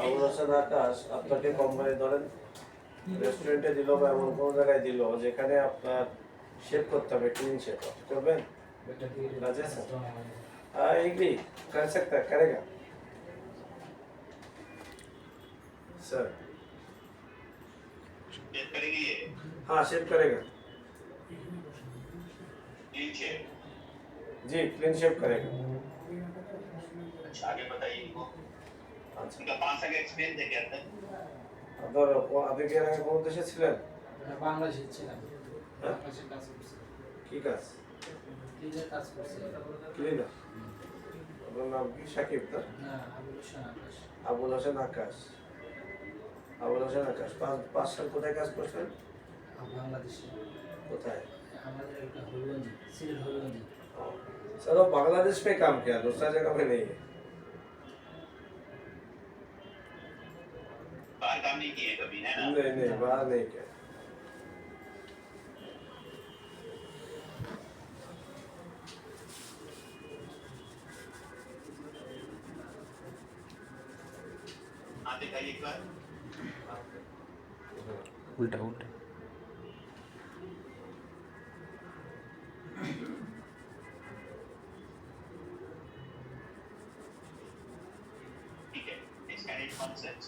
আবুল হাসান আকাশ আপনাকে কোম্পানি ধরেন রেস্টুরেন্টে দিল বা এমন কোনো জায়গায় দিল যেখানে আপনার শেভ করতে হবে, ক্লিন শেভ করবেন, राजी है सर? हाँ एग्री कर सकता है, करेगा सर? शेप करेंगे ये? हाँ शेव करेगा क्लीन शेप। जी, क्लीन शेव करेगा। अच्छा आगे बताइए इनको। আচ্ছা इनका 5 साल का एक्सपीरियंस है क्या सर? আপনার আপনি কি এর আগে কোন দেশে ছিলেন? বাংলাদেশে ছিলাম। হ্যাঁ? বাংলাদেশে কাজ করছি। কি কাজ? ক্লিনের কাজ করছি। ক্লিনার। আপনার নাম কি? সাকিব না? না, আবুল হোসেন আকাশ। আবুল হোসেন আকাশ। আবুল হোসেন আকাশ 5 সাল কোথায় কাজ করছেন? বাংলাদেশে। কোথায়? আমাদের একটা হলগঞ্জ, সিলেট হলগঞ্জ। सर वो बांग्लादेश में काम किया, दूसरा जगह में नहीं है। बाहर काम नहीं किए कभी है ना? नहीं नहीं बाहर नहीं किया। हाँ दिखाइए एक बार। उल्टा उल्टा ठीक है, स्कैन इट 1 सेट।